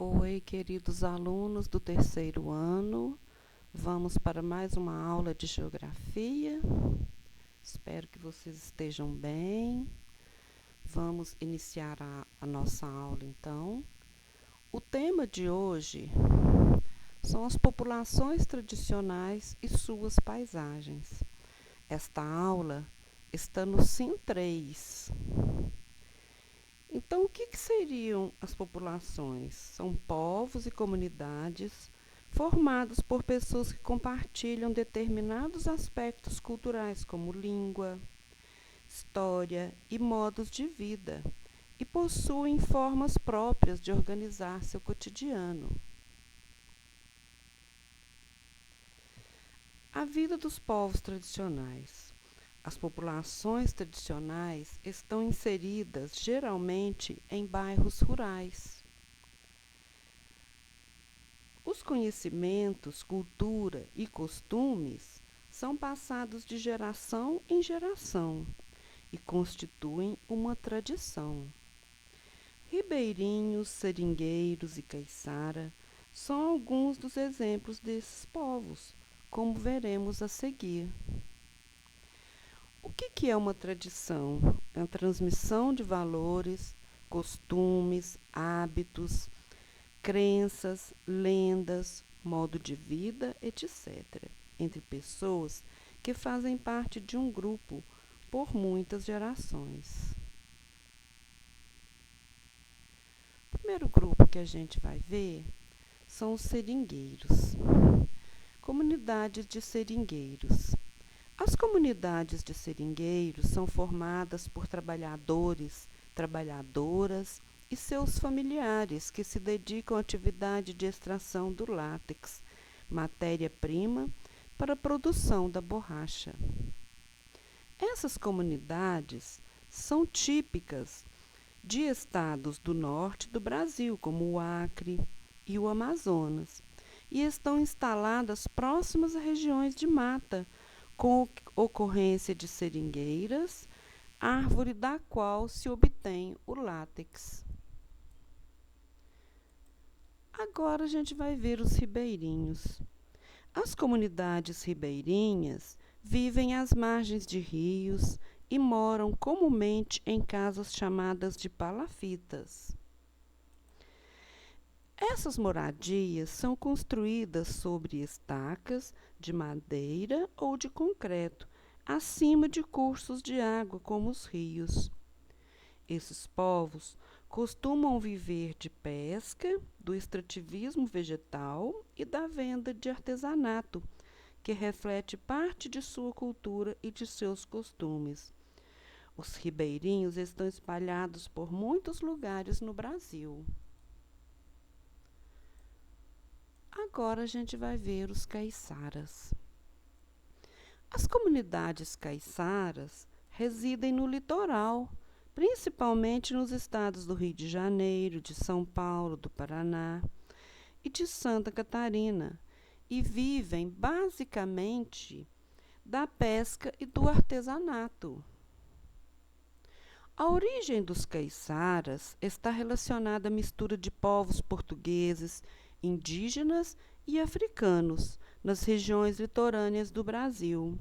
Oi, queridos alunos do terceiro ano. Vamos para mais uma aula de geografia. Espero que vocês estejam bem. Vamos iniciar a nossa aula, então. O tema de hoje são as populações tradicionais e suas paisagens. Esta aula está no SIM 3. Então, o que seriam as populações? São povos e comunidades formados por pessoas que compartilham determinados aspectos culturais, como língua, história e modos de vida, e possuem formas próprias de organizar seu cotidiano. A vida dos povos tradicionais. As populações tradicionais estão inseridas geralmente em bairros rurais. Os conhecimentos, cultura e costumes são passados de geração em geração e constituem uma tradição. Ribeirinhos, seringueiros e caiçara são alguns dos exemplos desses povos, como veremos a seguir. O que é uma tradição? É a transmissão de valores, costumes, hábitos, crenças, lendas, modo de vida, etc., entre pessoas que fazem parte de um grupo por muitas gerações. O primeiro grupo que a gente vai ver são os seringueiros. Comunidades de seringueiros. As comunidades de seringueiros são formadas por trabalhadores, trabalhadoras e seus familiares que se dedicam à atividade de extração do látex, matéria-prima para a produção da borracha. Essas comunidades são típicas de estados do norte do Brasil, como o Acre e o Amazonas, e estão instaladas próximas a regiões de mata, com ocorrência de seringueiras, árvore da qual se obtém o látex. Agora a gente vai ver os ribeirinhos. As comunidades ribeirinhas vivem às margens de rios e moram comumente em casas chamadas de palafitas. Essas moradias são construídas sobre estacas de madeira ou de concreto, acima de cursos de água como os rios. Esses povos costumam viver de pesca, do extrativismo vegetal e da venda de artesanato, que reflete parte de sua cultura e de seus costumes. Os ribeirinhos estão espalhados por muitos lugares no Brasil. Agora a gente vai ver os caiçaras. As comunidades caiçaras residem no litoral, principalmente nos estados do Rio de Janeiro, de São Paulo, do Paraná e de Santa Catarina, e vivem basicamente da pesca e do artesanato. A origem dos caiçaras está relacionada à mistura de povos portugueses, indígenas e africanos nas regiões litorâneas do Brasil.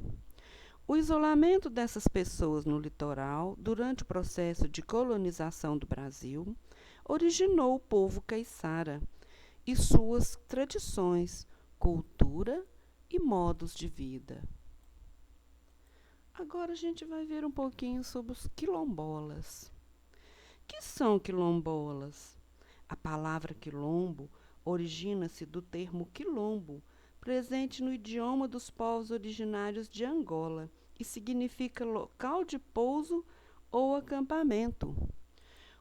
O isolamento dessas pessoas no litoral durante o processo de colonização do Brasil originou o povo caiçara e suas tradições, cultura e modos de vida. Agora a gente vai ver um pouquinho sobre os quilombolas. Que são quilombolas? A palavra quilombo origina-se do termo quilombo, presente no idioma dos povos originários de Angola, e significa local de pouso ou acampamento.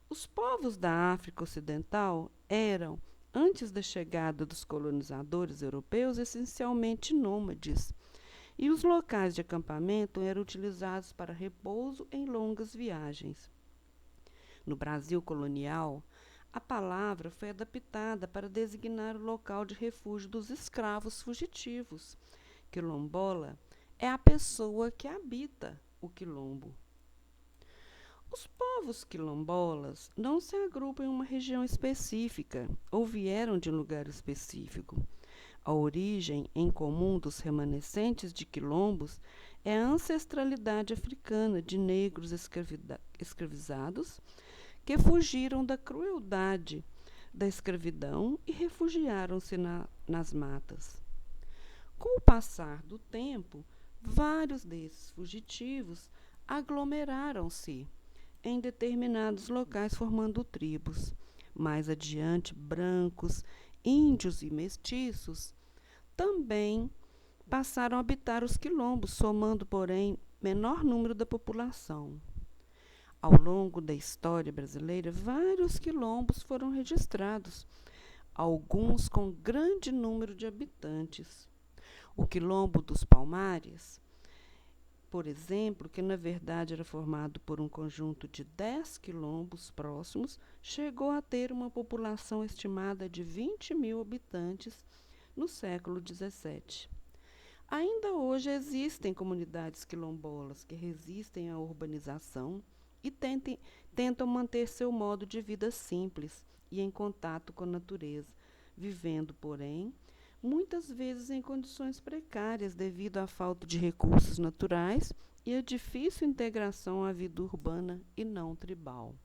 Os povos da África Ocidental eram, antes da chegada dos colonizadores europeus, essencialmente nômades, e os locais de acampamento eram utilizados para repouso em longas viagens. No Brasil colonial, a palavra foi adaptada para designar o local de refúgio dos escravos fugitivos. Quilombola é a pessoa que habita o quilombo. Os povos quilombolas não se agrupam em uma região específica ou vieram de um lugar específico. A origem em comum dos remanescentes de quilombos é a ancestralidade africana de negros escravizados que fugiram da crueldade da escravidão e refugiaram-se nas matas. Com o passar do tempo, vários desses fugitivos aglomeraram-se em determinados locais, formando tribos. Mais adiante, brancos, índios e mestiços também passaram a habitar os quilombos, somando, porém, menor número da população. Ao longo da história brasileira, vários quilombos foram registrados, alguns com grande número de habitantes. O quilombo dos Palmares, por exemplo, que na verdade era formado por um conjunto de 10 quilombos próximos, chegou a ter uma população estimada de 20 mil habitantes no século XVII. Ainda hoje existem comunidades quilombolas que resistem à urbanização e tentam manter seu modo de vida simples e em contato com a natureza, vivendo, porém, muitas vezes em condições precárias devido à falta de recursos naturais e à difícil integração à vida urbana e não tribal.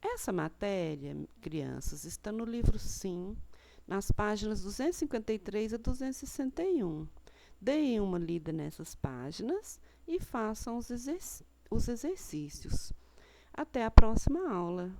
Essa matéria, crianças, está no livro Sim, nas páginas 253 a 261. Deem uma lida nessas páginas e façam os exercícios. Até a próxima aula!